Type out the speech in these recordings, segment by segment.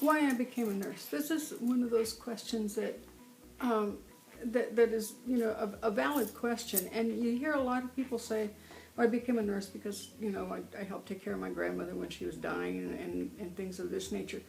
why I became a nurse. This is one of those questions that that is, you know, a valid question. And you hear a lot of people say, oh, I became a nurse because, you know, I helped take care of my grandmother when she was dying and things of this nature.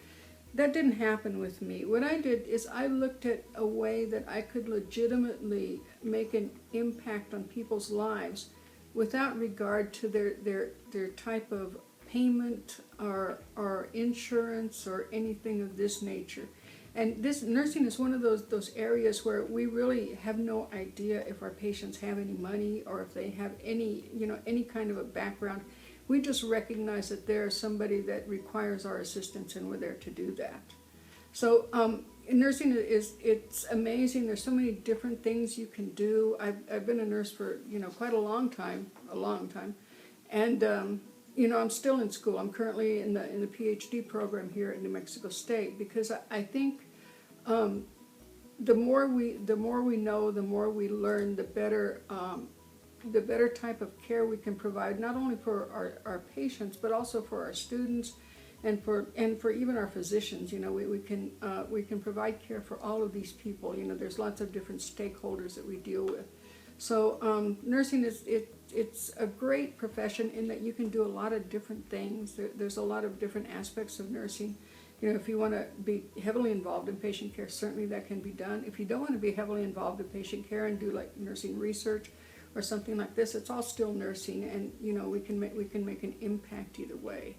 That didn't happen with me. What I did is I looked at a way that I could legitimately make an impact on people's lives without regard to their type of payment or insurance or anything of this nature. And this nursing is one of those areas where we really have no idea if our patients have any money or if they have any, you know, any kind of a background. We just recognize that there's somebody that requires our assistance, and we're there to do that. So nursing it's amazing. There's so many different things you can do. I've been a nurse for, you know, quite a long time, and you know, I'm still in school. I'm currently in the PhD program here at New Mexico State, because I think the more we know, the more we learn, the better type of care we can provide, not only for our patients, but also for our students and for even our physicians. You know, we can provide care for all of these people. You know, there's lots of different stakeholders that we deal with. So nursing it's a great profession in that you can do a lot of different things. There's a lot of different aspects of nursing. You know, if you want to be heavily involved in patient care, certainly that can be done. If you don't want to be heavily involved in patient care and do like nursing research or something like this, it's all still nursing, and you know, we can make an impact either way.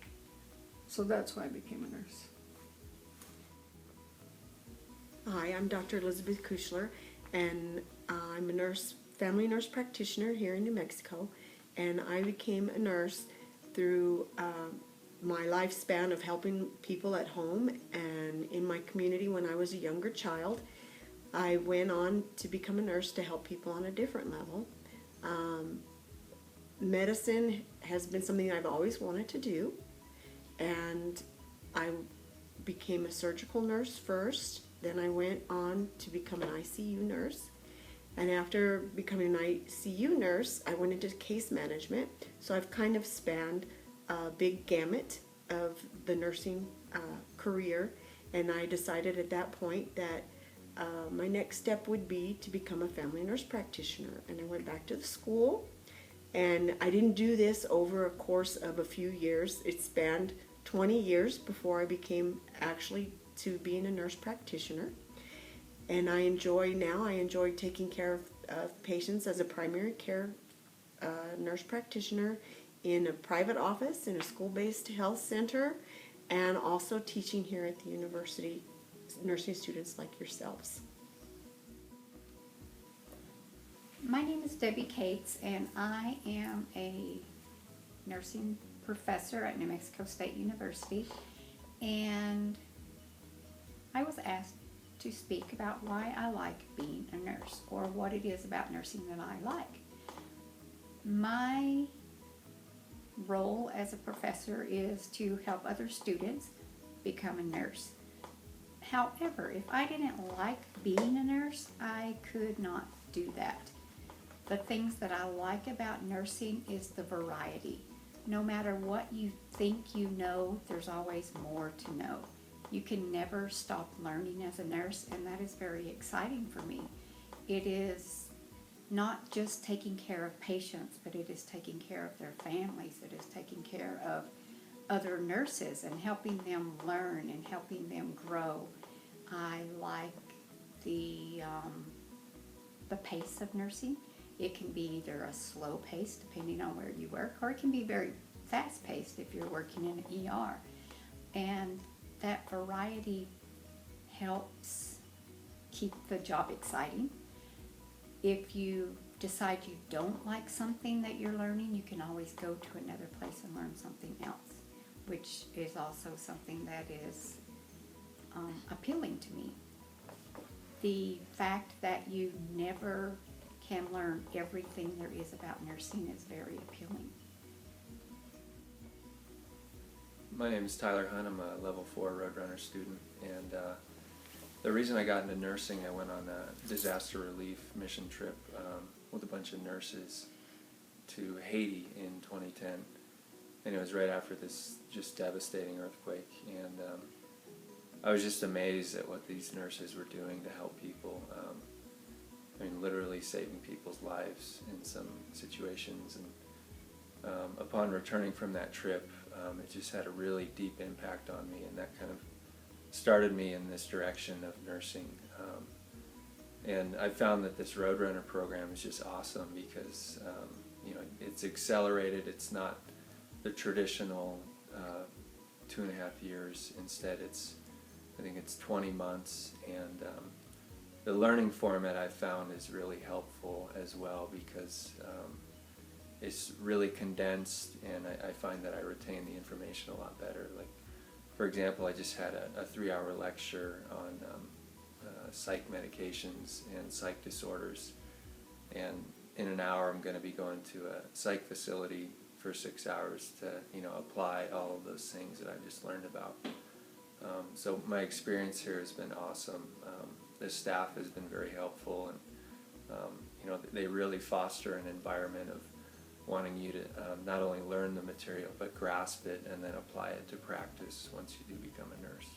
So that's why I became a nurse. Hi, I'm Dr. Elizabeth Kushler, and I'm a nurse, family nurse practitioner here in New Mexico, and I became a nurse through my lifespan of helping people at home and in my community when I was a younger child. I went on to become a nurse to help people on a different level. Medicine has been something I've always wanted to do, and I became a surgical nurse first. Then I went on to become an ICU nurse, and after becoming an ICU nurse, I went into case management. So I've kind of spanned a big gamut of the nursing career, and I decided at that point that my next step would be to become a family nurse practitioner. And I went back to the school, and I didn't do this over a course of a few years. It spanned 20 years before I became actually to being a nurse practitioner. And I enjoy taking care of patients as a primary care nurse practitioner in a private office, in a school-based health center, and also teaching here at the university, nursing students like yourselves. My name is Debbie Cates, and I am a nursing professor at New Mexico State University, and I was asked to speak about why I like being a nurse, or what it is about nursing that I like. My role as a professor is to help other students become a nurse. However, if I didn't like being a nurse, I could not do that. The things that I like about nursing is the variety. No matter what you think you know, there's always more to know. You can never stop learning as a nurse, and that is very exciting for me. It is not just taking care of patients, but it is taking care of their families. It is taking care of other nurses and helping them learn and helping them grow. I like the pace of nursing. It can be either a slow pace, depending on where you work, or it can be very fast-paced if you're working in an ER. And that variety helps keep the job exciting. If you decide you don't like something that you're learning, you can always go to another place and learn something else, which is also something that is appealing to me. The fact that you never can learn everything there is about nursing is very appealing. My name is Tyler Hunt. I'm a level 4 Roadrunner student, and the reason I got into nursing, I went on a disaster relief mission trip with a bunch of nurses to Haiti in 2010, and it was right after this just devastating earthquake, and I was just amazed at what these nurses were doing to help people. I mean, literally saving people's lives in some situations. And upon returning from that trip, it just had a really deep impact on me, and that kind of started me in this direction of nursing. And I found that this Roadrunner program is just awesome because you know, it's accelerated. It's not the traditional 2.5 years. Instead, I think it's 20 months, and the learning format I found is really helpful as well because it's really condensed, and I find that I retain the information a lot better. Like, for example, I just had a 3-hour lecture on psych medications and psych disorders, and in an hour I'm going to be going to a psych facility for 6 hours to, you know, apply all of those things that I've just learned about. So my experience here has been awesome. The staff has been very helpful, and you know, they really foster an environment of wanting you to not only learn the material but grasp it and then apply it to practice once you do become a nurse.